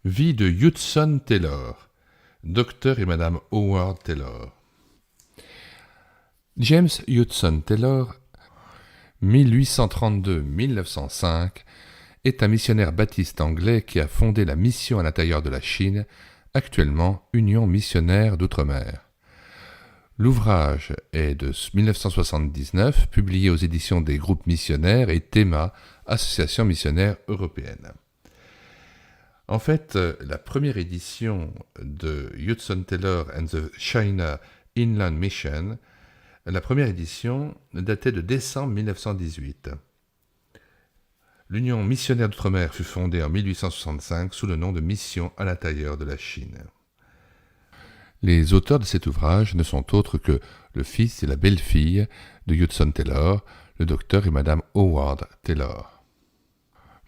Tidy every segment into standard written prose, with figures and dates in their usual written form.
Vie de Hudson Taylor, Dr et Madame Howard Taylor. James Hudson Taylor, 1832-1905, est un missionnaire baptiste anglais qui a fondé la mission à l'intérieur de la Chine, actuellement Union missionnaire d'outre-mer. L'ouvrage est de 1979, publié aux éditions des groupes missionnaires et Théma, Association missionnaire européenne. En fait, la première édition de Hudson Taylor and the China Inland Mission, la première édition datait de décembre 1918. L'Union missionnaire d'outre-mer fut fondée en 1865 sous le nom de Mission à l'intérieur de la Chine. Les auteurs de cet ouvrage ne sont autres que le fils et la belle-fille de Hudson Taylor, le docteur et Madame Howard Taylor.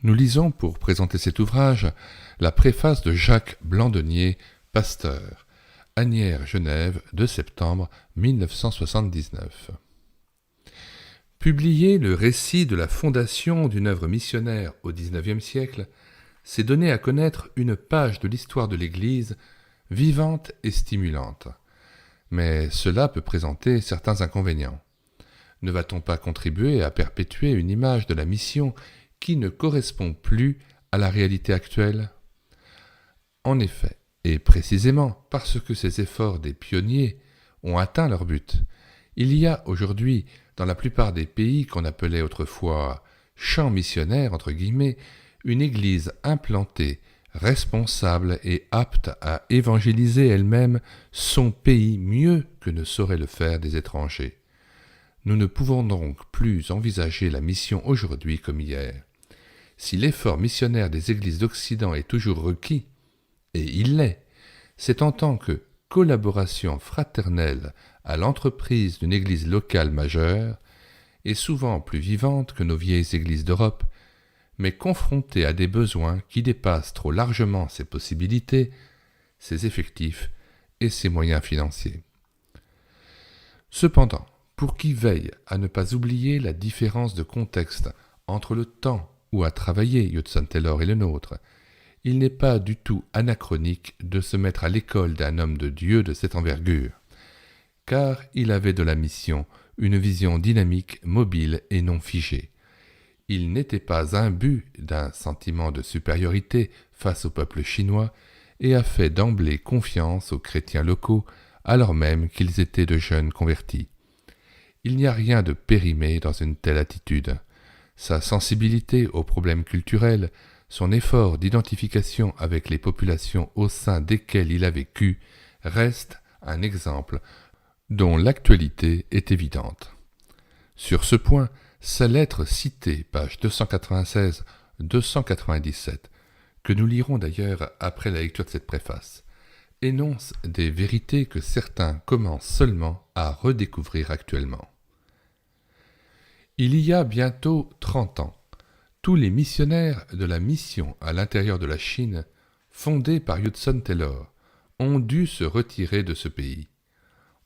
Nous lisons, pour présenter cet ouvrage, la préface de Jacques Blandenier, pasteur, Asnières, Genève, 2 septembre 1979. Publier le récit de la fondation d'une œuvre missionnaire au XIXe siècle, c'est donner à connaître une page de l'histoire de l'Église vivante et stimulante. Mais cela peut présenter certains inconvénients. Ne va-t-on pas contribuer à perpétuer une image de la mission qui ne correspond plus à la réalité actuelle? En effet, et précisément parce que ces efforts des pionniers ont atteint leur but, il y a aujourd'hui, dans la plupart des pays qu'on appelait autrefois « champs missionnaires », entre guillemets, une église implantée, responsable et apte à évangéliser elle-même son pays mieux que ne sauraient le faire des étrangers. Nous ne pouvons donc plus envisager la mission aujourd'hui comme hier. Si l'effort missionnaire des églises d'Occident est toujours requis, et il l'est, c'est en tant que collaboration fraternelle à l'entreprise d'une église locale majeure, et souvent plus vivante que nos vieilles églises d'Europe, mais confrontée à des besoins qui dépassent trop largement ses possibilités, ses effectifs et ses moyens financiers. Cependant, pour qui veille à ne pas oublier la différence de contexte entre le temps où a travaillé Hudson Taylor et le nôtre, il n'est pas du tout anachronique de se mettre à l'école d'un homme de Dieu de cette envergure, car il avait de la mission une vision dynamique, mobile et non figée. Il n'était pas imbu d'un sentiment de supériorité face au peuple chinois et a fait d'emblée confiance aux chrétiens locaux, alors même qu'ils étaient de jeunes convertis. Il n'y a rien de périmé dans une telle attitude. Sa sensibilité aux problèmes culturels, son effort d'identification avec les populations au sein desquelles il a vécu, reste un exemple dont l'actualité est évidente. Sur ce point, sa lettre citée, page 296-297, que nous lirons d'ailleurs après la lecture de cette préface, énonce des vérités que certains commencent seulement à redécouvrir actuellement. Il y a bientôt 30 ans, tous les missionnaires de la mission à l'intérieur de la Chine, fondée par Hudson Taylor, ont dû se retirer de ce pays.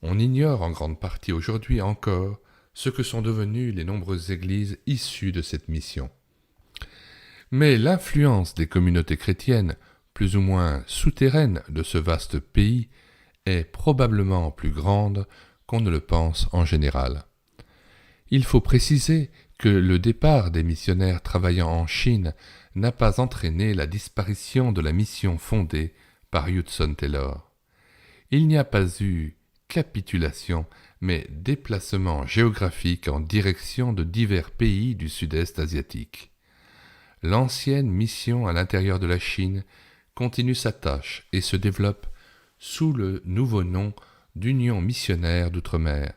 On ignore en grande partie aujourd'hui encore ce que sont devenues les nombreuses églises issues de cette mission. Mais l'influence des communautés chrétiennes, plus ou moins souterraines de ce vaste pays, est probablement plus grande qu'on ne le pense en général. Il faut préciser que le départ des missionnaires travaillant en Chine n'a pas entraîné la disparition de la mission fondée par Hudson Taylor. Il n'y a pas eu capitulation, mais déplacement géographique en direction de divers pays du sud-est asiatique. L'ancienne mission à l'intérieur de la Chine continue sa tâche et se développe sous le nouveau nom d'Union missionnaire d'outre-mer.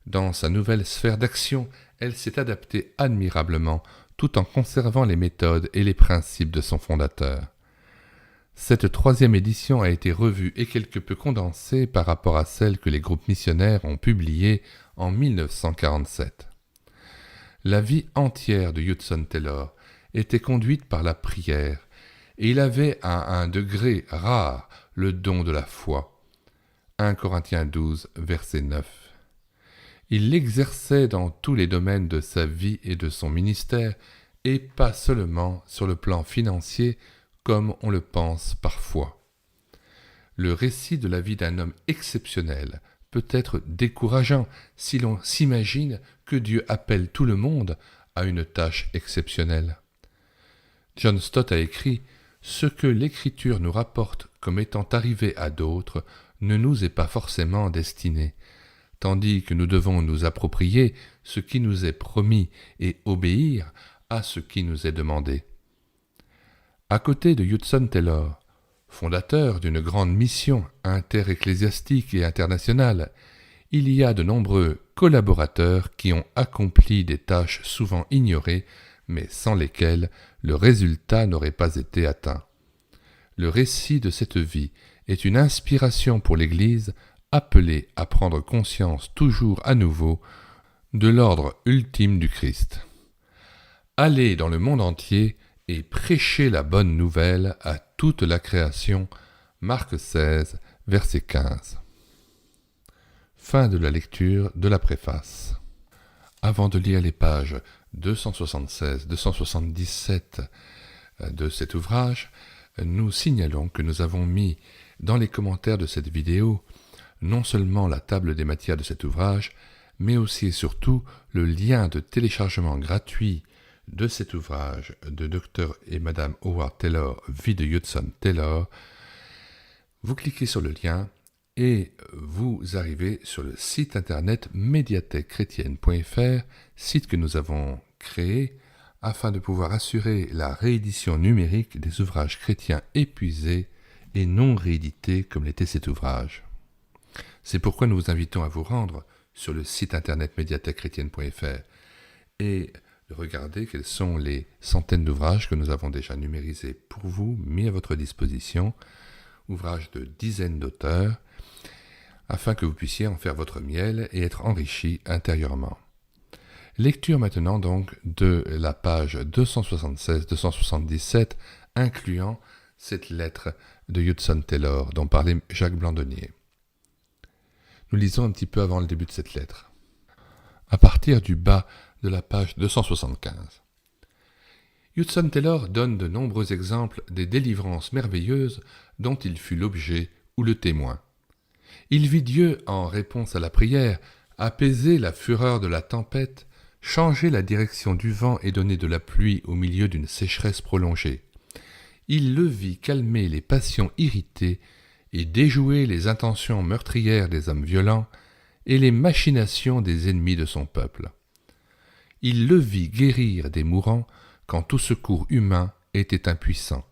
Dans sa nouvelle sphère d'action, elle s'est adaptée admirablement tout en conservant les méthodes et les principes de son fondateur. Cette 3e édition a été revue et quelque peu condensée par rapport à celle que les groupes missionnaires ont publiée en 1947. La vie entière de Hudson Taylor était conduite par la prière, et il avait à un degré rare le don de la foi. 1 Corinthiens 12, verset 9. Il l'exerçait dans tous les domaines de sa vie et de son ministère, et pas seulement sur le plan financier, comme on le pense parfois. Le récit de la vie d'un homme exceptionnel peut être décourageant si l'on s'imagine que Dieu appelle tout le monde à une tâche exceptionnelle. John Stott a écrit « Ce que l'Écriture nous rapporte comme étant arrivé à d'autres ne nous est pas forcément destiné, tandis que nous devons nous approprier ce qui nous est promis et obéir à ce qui nous est demandé. » À côté de Hudson Taylor, fondateur d'une grande mission interecclésiastique et internationale, il y a de nombreux collaborateurs qui ont accompli des tâches souvent ignorées, mais sans lesquelles le résultat n'aurait pas été atteint. Le récit de cette vie est une inspiration pour l'Église appelée à prendre conscience toujours à nouveau de l'ordre ultime du Christ. Allez dans le monde entier et prêchez la bonne nouvelle à toute la création. Marc 16, verset 15. Fin de la lecture de la préface. Avant de lire les pages 276-277 de cet ouvrage, nous signalons que nous avons mis dans les commentaires de cette vidéo non seulement la table des matières de cet ouvrage, mais aussi et surtout le lien de téléchargement gratuit de cet ouvrage de Dr et Madame Howard Taylor, Vie de Hudson Taylor. Vous cliquez sur le lien et vous arrivez sur le site internet médiathèquechrétienne.fr, site que nous avons créé afin de pouvoir assurer la réédition numérique des ouvrages chrétiens épuisés et non réédités comme l'était cet ouvrage. C'est pourquoi nous vous invitons à vous rendre sur le site internet médiathèquechrétienne.fr et de regarder quels sont les centaines d'ouvrages que nous avons déjà numérisés pour vous, mis à votre disposition, ouvrages de dizaines d'auteurs, afin que vous puissiez en faire votre miel et être enrichis intérieurement. Lecture maintenant donc de la page 276-277, incluant cette lettre de Hudson Taylor dont parlait Jacques Blandonnier. Nous lisons un petit peu avant le début de cette lettre. À partir du bas de la page 275. Hudson Taylor donne de nombreux exemples des délivrances merveilleuses dont il fut l'objet ou le témoin. Il vit Dieu, en réponse à la prière, apaiser la fureur de la tempête, changer la direction du vent et donner de la pluie au milieu d'une sécheresse prolongée. Il le vit calmer les passions irritées et déjouer les intentions meurtrières des hommes violents et les machinations des ennemis de son peuple. Il le vit guérir des mourants quand tout secours humain était impuissant.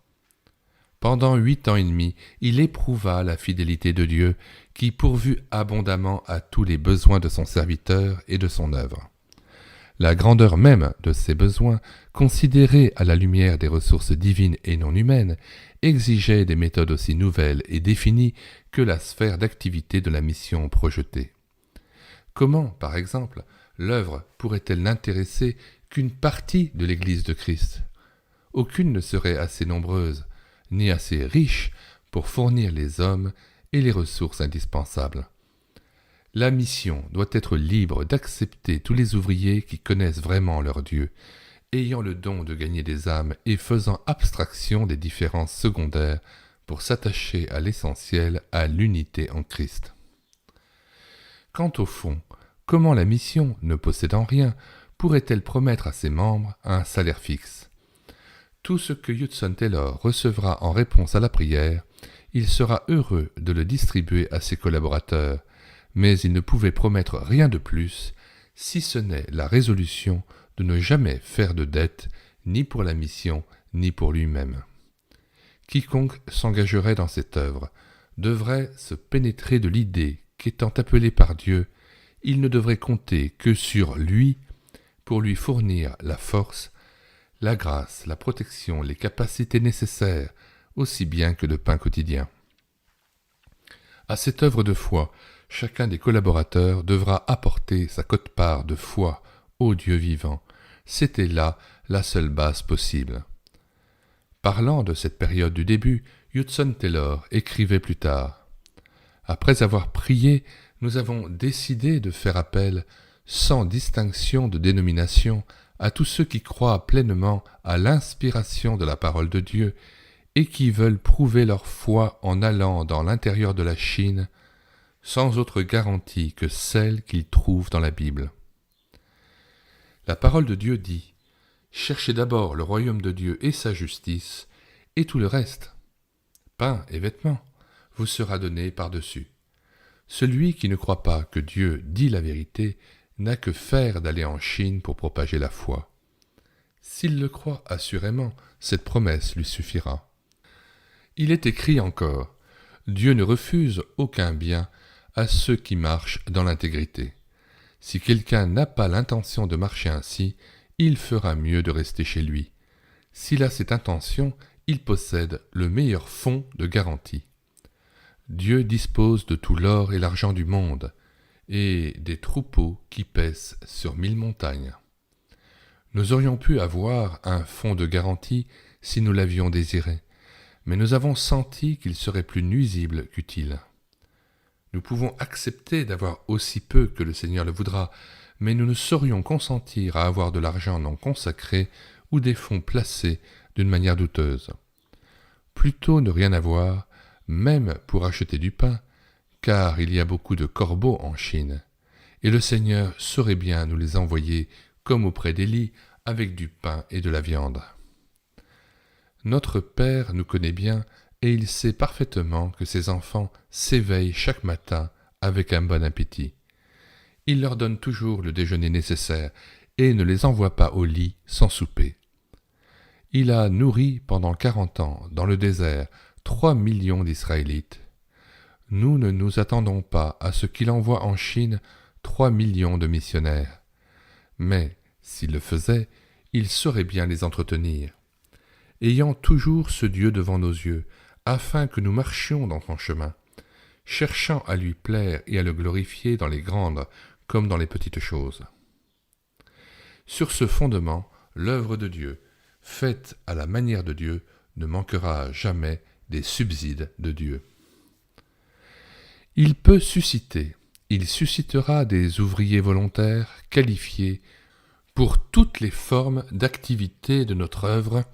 Pendant 8 ans et demi, il éprouva la fidélité de Dieu qui pourvut abondamment à tous les besoins de son serviteur et de son œuvre. La grandeur même de ses besoins, considérée à la lumière des ressources divines et non humaines, exigeait des méthodes aussi nouvelles et définies que la sphère d'activité de la mission projetée. Comment, par exemple, l'œuvre pourrait-elle n'intéresser qu'une partie de l'Église de Christ ? Aucune ne serait assez nombreuse, ni assez riche pour fournir les hommes et les ressources indispensables. La mission doit être libre d'accepter tous les ouvriers qui connaissent vraiment leur Dieu, ayant le don de gagner des âmes et faisant abstraction des différences secondaires pour s'attacher à l'essentiel, à l'unité en Christ. Quant au fond, comment la mission, ne possédant rien, pourrait-elle promettre à ses membres un salaire fixe ? Tout ce que Hudson Taylor recevra en réponse à la prière, il sera heureux de le distribuer à ses collaborateurs, mais il ne pouvait promettre rien de plus, si ce n'est la résolution de ne jamais faire de dette, ni pour la mission, ni pour lui-même. Quiconque s'engagerait dans cette œuvre devrait se pénétrer de l'idée qu'étant appelé par Dieu, il ne devrait compter que sur lui pour lui fournir la force, la grâce, la protection, les capacités nécessaires, aussi bien que le pain quotidien. À cette œuvre de foi, chacun des collaborateurs devra apporter sa quote-part de foi au Dieu vivant. C'était là la seule base possible. Parlant de cette période du début, Hudson Taylor écrivait plus tard « Après avoir prié, nous avons décidé de faire appel, sans distinction de dénomination, à tous ceux qui croient pleinement à l'inspiration de la parole de Dieu et qui veulent prouver leur foi en allant dans l'intérieur de la Chine sans autre garantie que celle qu'ils trouvent dans la Bible. La parole de Dieu dit « Cherchez d'abord le royaume de Dieu et sa justice, et tout le reste, pain et vêtements, vous sera donné par-dessus. Celui qui ne croit pas que Dieu dit la vérité n'a que faire d'aller en Chine pour propager la foi. S'il le croit assurément, cette promesse lui suffira. Il est écrit encore, Dieu ne refuse aucun bien à ceux qui marchent dans l'intégrité. Si quelqu'un n'a pas l'intention de marcher ainsi, il fera mieux de rester chez lui. S'il a cette intention, il possède le meilleur fonds de garantie. Dieu dispose de tout l'or et l'argent du monde, et des troupeaux qui paissent sur 1000 montagnes. Nous aurions pu avoir un fonds de garantie si nous l'avions désiré, mais nous avons senti qu'il serait plus nuisible qu'utile. Nous pouvons accepter d'avoir aussi peu que le Seigneur le voudra, mais nous ne saurions consentir à avoir de l'argent non consacré ou des fonds placés d'une manière douteuse. Plutôt ne rien avoir, même pour acheter du pain, car il y a beaucoup de corbeaux en Chine, et le Seigneur saurait bien nous les envoyer comme auprès d'Élie avec du pain et de la viande. Notre Père nous connaît bien et il sait parfaitement que ses enfants s'éveillent chaque matin avec un bon appétit. Il leur donne toujours le déjeuner nécessaire et ne les envoie pas au lit sans souper. Il a nourri pendant 40 ans dans le désert 3 millions d'Israélites. Nous ne nous attendons pas à ce qu'il envoie en Chine 3 millions de missionnaires. Mais, s'il le faisait, il saurait bien les entretenir. Ayant toujours ce Dieu devant nos yeux, afin que nous marchions dans son chemin, cherchant à lui plaire et à le glorifier dans les grandes comme dans les petites choses. Sur ce fondement, l'œuvre de Dieu, faite à la manière de Dieu, ne manquera jamais des subsides de Dieu. Il peut susciter, il suscitera des ouvriers volontaires qualifiés pour toutes les formes d'activité de notre œuvre,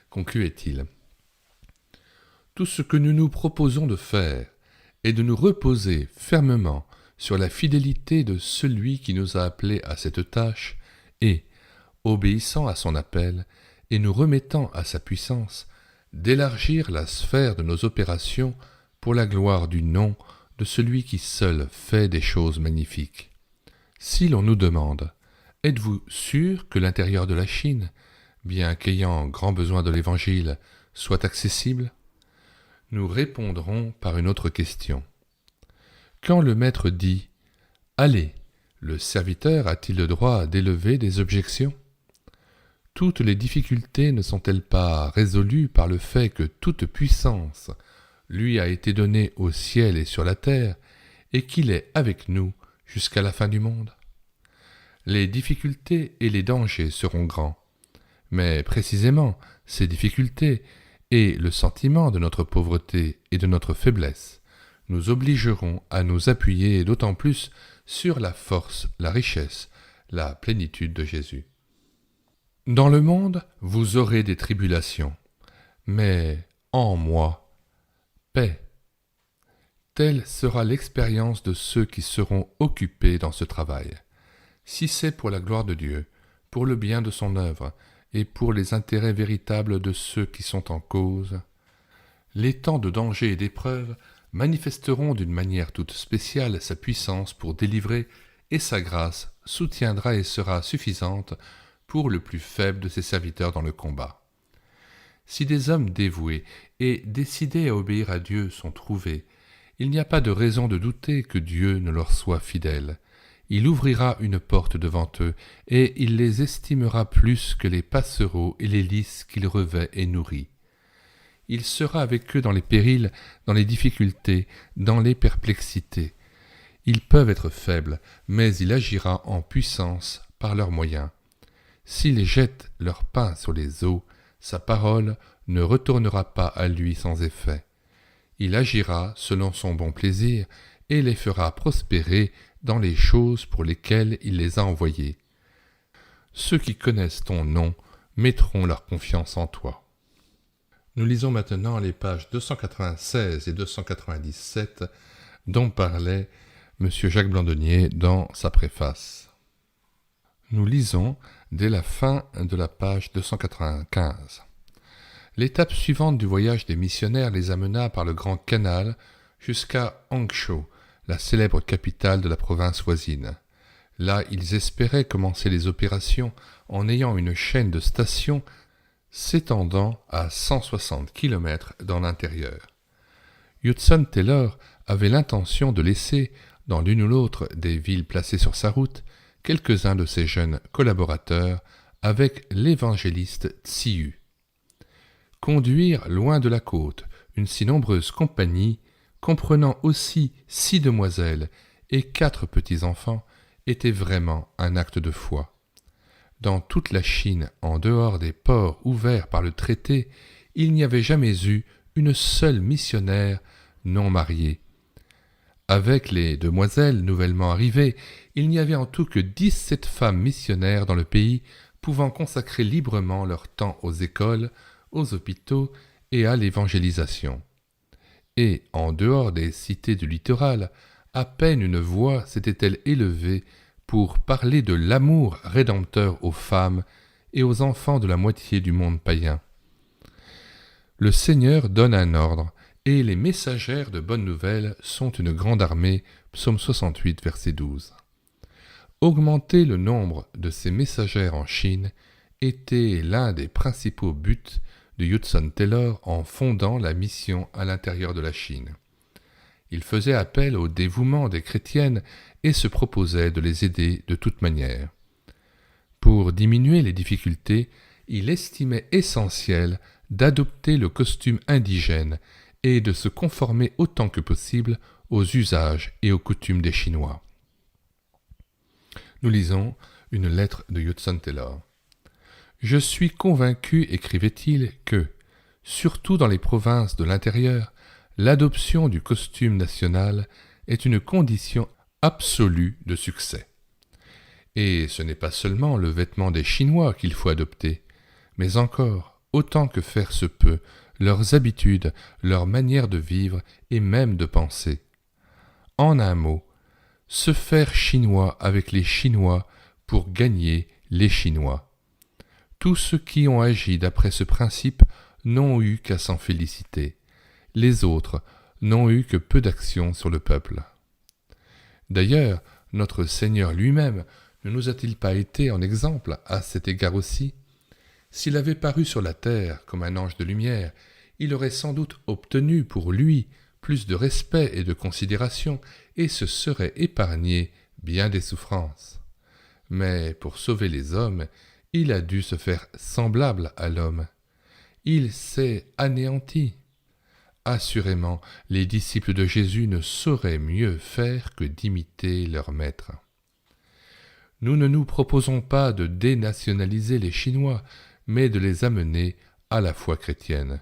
concluait-il. Tout ce que nous nous proposons de faire est de nous reposer fermement sur la fidélité de celui qui nous a appelés à cette tâche et, obéissant à son appel et nous remettant à sa puissance, d'élargir la sphère de nos opérations pour la gloire du nom de celui qui seul fait des choses magnifiques. Si l'on nous demande « Êtes-vous sûr que l'intérieur de la Chine, bien qu'ayant grand besoin de l'Évangile, soit accessible ?» Nous répondrons par une autre question. Quand le maître dit « Allez », le serviteur a-t-il le droit d'élever des objections ? Toutes les difficultés ne sont-elles pas résolues par le fait que toute puissance lui a été donnée au ciel et sur la terre, et qu'il est avec nous jusqu'à la fin du monde ? Les difficultés et les dangers seront grands, mais précisément ces difficultés et le sentiment de notre pauvreté et de notre faiblesse nous obligeront à nous appuyer d'autant plus sur la force, la richesse, la plénitude de Jésus. Dans le monde, vous aurez des tribulations, mais en moi, paix. Telle sera l'expérience de ceux qui seront occupés dans ce travail. Si c'est pour la gloire de Dieu, pour le bien de son œuvre, et pour les intérêts véritables de ceux qui sont en cause, les temps de danger et d'épreuve manifesteront d'une manière toute spéciale sa puissance pour délivrer, et sa grâce soutiendra et sera suffisante pour le plus faible de ses serviteurs dans le combat. Si des hommes dévoués et décidés à obéir à Dieu sont trouvés, il n'y a pas de raison de douter que Dieu ne leur soit fidèle. Il ouvrira une porte devant eux, et il les estimera plus que les passereaux et les lys qu'il revêt et nourrit. Il sera avec eux dans les périls, dans les difficultés, dans les perplexités. Ils peuvent être faibles, mais il agira en puissance par leurs moyens. S'il jette leur pain sur les eaux, sa parole ne retournera pas à lui sans effet. Il agira selon son bon plaisir et les fera prospérer dans les choses pour lesquelles il les a envoyés. Ceux qui connaissent ton nom mettront leur confiance en toi. Nous lisons maintenant les pages 296 et 297 dont parlait M. Jacques Blandonnier dans sa préface. Nous lisons dès la fin de la page 295. L'étape suivante du voyage des missionnaires les amena par le Grand Canal jusqu'à Hangzhou, la célèbre capitale de la province voisine. Là, ils espéraient commencer les opérations en ayant une chaîne de stations s'étendant à 160 km dans l'intérieur. Hudson Taylor avait l'intention de laisser, dans l'une ou l'autre des villes placées sur sa route, quelques-uns de ses jeunes collaborateurs avec l'évangéliste Tsiyu. Conduire loin de la côte une si nombreuse compagnie, comprenant aussi 6 demoiselles et 4 petits-enfants, était vraiment un acte de foi. Dans toute la Chine, en dehors des ports ouverts par le traité, il n'y avait jamais eu une seule missionnaire non mariée. Avec les demoiselles nouvellement arrivées, il n'y avait en tout que 17 femmes missionnaires dans le pays, pouvant consacrer librement leur temps aux écoles, aux hôpitaux et à l'évangélisation. Et, en dehors des cités du littoral, à peine une voix s'était-elle élevée pour parler de l'amour rédempteur aux femmes et aux enfants de la moitié du monde païen. Le Seigneur donne un ordre, et les messagères de bonnes nouvelles sont une grande armée, psaume 68, verset 12. Augmenter le nombre de ces messagères en Chine était l'un des principaux buts de Hudson Taylor en fondant la mission à l'intérieur de la Chine. Il faisait appel au dévouement des chrétiennes et se proposait de les aider de toute manière. Pour diminuer les difficultés, il estimait essentiel d'adopter le costume indigène et de se conformer autant que possible aux usages et aux coutumes des Chinois. Nous lisons une lettre de Hudson Taylor. « Je suis convaincu, écrivait-il, que, surtout dans les provinces de l'intérieur, l'adoption du costume national est une condition absolue de succès. Et ce n'est pas seulement le vêtement des Chinois qu'il faut adopter, mais encore, autant que faire se peut, leurs habitudes, leur manière de vivre et même de penser. En un mot, se faire chinois avec les Chinois pour gagner les Chinois. Tous ceux qui ont agi d'après ce principe n'ont eu qu'à s'en féliciter. Les autres n'ont eu que peu d'action sur le peuple. D'ailleurs, notre Seigneur lui-même ne nous a-t-il pas été en exemple à cet égard aussi? S'il avait paru sur la terre comme un ange de lumière, il aurait sans doute obtenu pour lui plus de respect et de considération et se serait épargné bien des souffrances. Mais pour sauver les hommes, il a dû se faire semblable à l'homme. Il s'est anéanti. Assurément, les disciples de Jésus ne sauraient mieux faire que d'imiter leur maître. Nous ne nous proposons pas de dénationaliser les Chinois, mais de les amener à la foi chrétienne.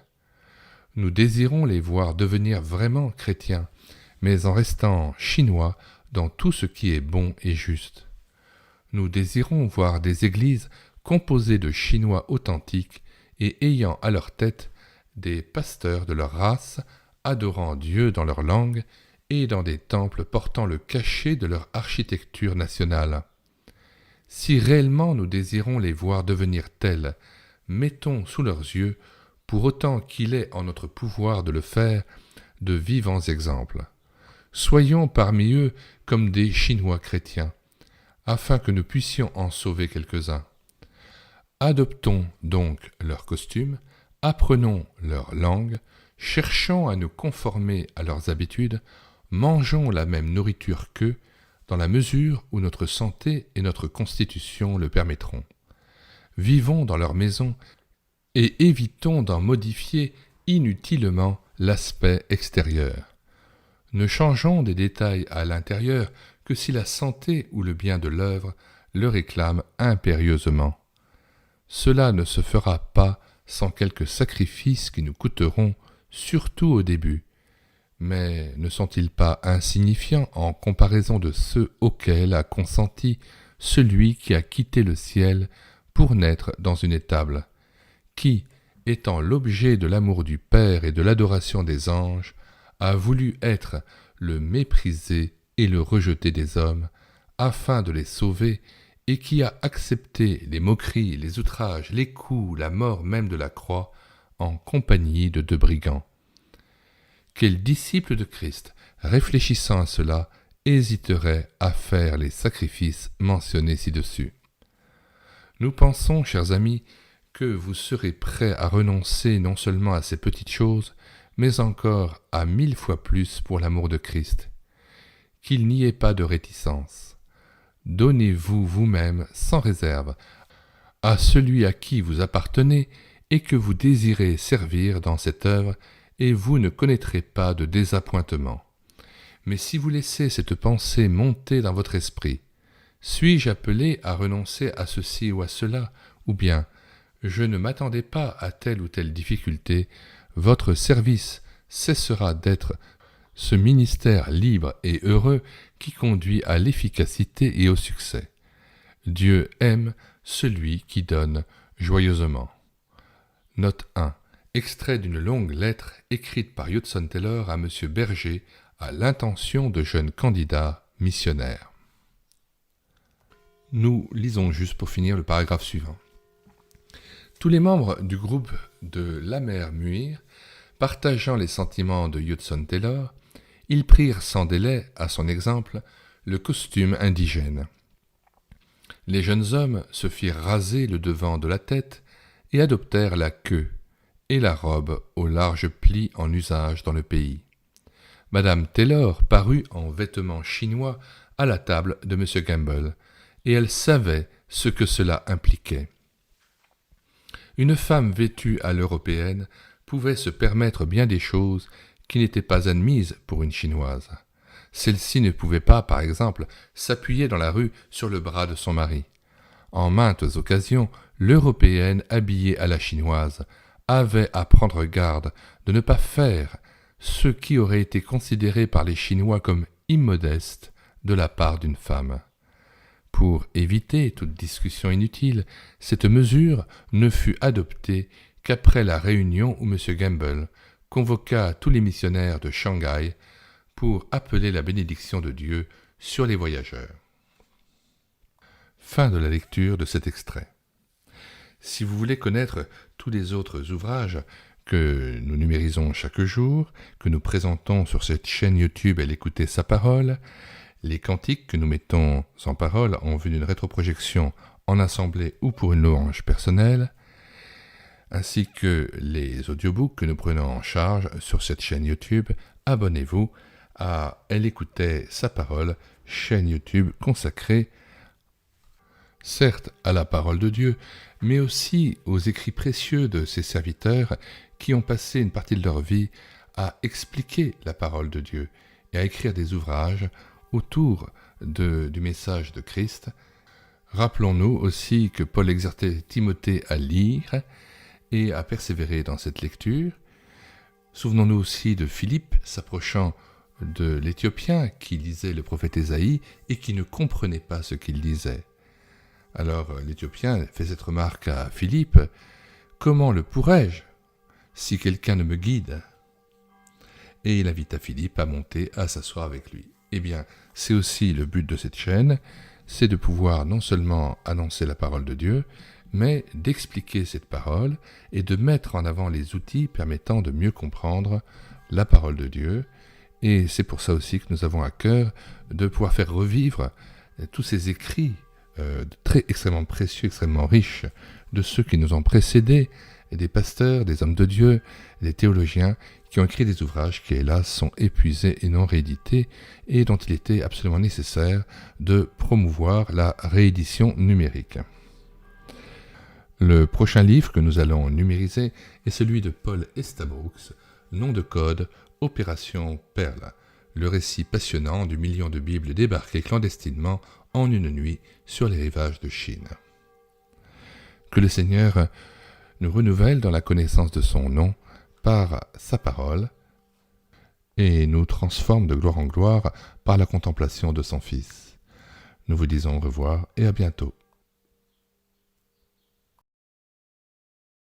Nous désirons les voir devenir vraiment chrétiens, mais en restant chinois dans tout ce qui est bon et juste. Nous désirons voir des églises composées de Chinois authentiques et ayant à leur tête des pasteurs de leur race, adorant Dieu dans leur langue et dans des temples portant le cachet de leur architecture nationale. Si réellement nous désirons les voir devenir tels, mettons sous leurs yeux, pour autant qu'il est en notre pouvoir de le faire, de vivants exemples. Soyons parmi eux comme des Chinois chrétiens, afin que nous puissions en sauver quelques-uns. Adoptons donc leur costume, apprenons leur langue, cherchons à nous conformer à leurs habitudes, mangeons la même nourriture qu'eux, dans la mesure où notre santé et notre constitution le permettront. Vivons dans leur maison et évitons d'en modifier inutilement l'aspect extérieur. Ne changeons des détails à l'intérieur que si la santé ou le bien de l'œuvre le réclament impérieusement. Cela ne se fera pas sans quelques sacrifices qui nous coûteront, surtout au début. Mais ne sont-ils pas insignifiants en comparaison de ceux auxquels a consenti celui qui a quitté le ciel pour naître dans une étable, qui, étant l'objet de l'amour du Père et de l'adoration des anges, a voulu être le méprisé et le rejeté des hommes, afin de les sauver, et qui a accepté les moqueries, les outrages, les coups, la mort même de la croix, en compagnie de 2 brigands. Quel disciple de Christ, réfléchissant à cela, hésiterait à faire les sacrifices mentionnés ci-dessus? Nous pensons, chers amis, que vous serez prêts à renoncer non seulement à ces petites choses, mais encore à 1000 fois plus pour l'amour de Christ. Qu'il n'y ait pas de réticence. Donnez-vous vous-même sans réserve à celui à qui vous appartenez et que vous désirez servir dans cette œuvre, et vous ne connaîtrez pas de désappointement. Mais si vous laissez cette pensée monter dans votre esprit, suis-je appelé à renoncer à ceci ou à cela, ou bien je ne m'attendais pas à telle ou telle difficulté, votre service cessera d'être ce ministère libre et heureux qui conduit à l'efficacité et au succès. Dieu aime celui qui donne joyeusement. Note 1. Extrait d'une longue lettre écrite par Hudson Taylor à M. Berger à l'intention de jeunes candidats missionnaires. Nous lisons juste pour finir le paragraphe suivant. Tous les membres du groupe de l'Amer Muir, partageant les sentiments de Hudson Taylor, ils prirent sans délai, à son exemple, le costume indigène. Les jeunes hommes se firent raser le devant de la tête et adoptèrent la queue et la robe aux larges plis en usage dans le pays. Madame Taylor parut en vêtements chinois à la table de M. Gamble, et elle savait ce que cela impliquait. Une femme vêtue à l'européenne pouvait se permettre bien des choses qui n'étaient pas admises pour une chinoise. Celle-ci ne pouvait pas, par exemple, s'appuyer dans la rue sur le bras de son mari. En maintes occasions, l'européenne habillée à la chinoise avait à prendre garde de ne pas faire ce qui aurait été considéré par les Chinois comme immodeste de la part d'une femme. Pour éviter toute discussion inutile, cette mesure ne fut adoptée qu'après la réunion où M. Gamble convoqua tous les missionnaires de Shanghai pour appeler la bénédiction de Dieu sur les voyageurs. Fin de la lecture de cet extrait. Si vous voulez connaître tous les autres ouvrages que nous numérisons chaque jour, que nous présentons sur cette chaîne YouTube et l'écouter sa parole, les cantiques que nous mettons en parole en vue d'une rétroprojection en assemblée ou pour une louange personnelle, ainsi que les audiobooks que nous prenons en charge sur cette chaîne YouTube, abonnez-vous à Elle écoutait sa parole, chaîne YouTube consacrée certes à la parole de Dieu, mais aussi aux écrits précieux de ses serviteurs qui ont passé une partie de leur vie à expliquer la parole de Dieu et à écrire des ouvrages autour du message de Christ. Rappelons-nous aussi que Paul exhortait Timothée à lire et à persévérer dans cette lecture. Souvenons-nous aussi de Philippe s'approchant de l'Éthiopien qui lisait le prophète Ésaïe et qui ne comprenait pas ce qu'il disait. Alors l'Éthiopien fait cette remarque à Philippe, « Comment le pourrais-je si quelqu'un ne me guide ?» Et il invita Philippe à monter, à s'asseoir avec lui. Eh bien, c'est aussi le but de cette chaîne, c'est de pouvoir non seulement annoncer la parole de Dieu, mais d'expliquer cette parole et de mettre en avant les outils permettant de mieux comprendre la parole de Dieu. Et c'est pour ça aussi que nous avons à cœur de pouvoir faire revivre tous ces écrits extrêmement précieux, extrêmement riches de ceux qui nous ont précédés, des pasteurs, des hommes de Dieu, des théologiens qui ont écrit des ouvrages qui, hélas, sont épuisés et non réédités et dont il était absolument nécessaire de promouvoir la réédition numérique. Le prochain livre que nous allons numériser est celui de Paul Estabrooks, nom de code Opération Perle, le récit passionnant du million de Bibles débarquées clandestinement en une nuit sur les rivages de Chine. Que le Seigneur nous renouvelle dans la connaissance de son nom par sa parole et nous transforme de gloire en gloire par la contemplation de son Fils. Nous vous disons au revoir et à bientôt.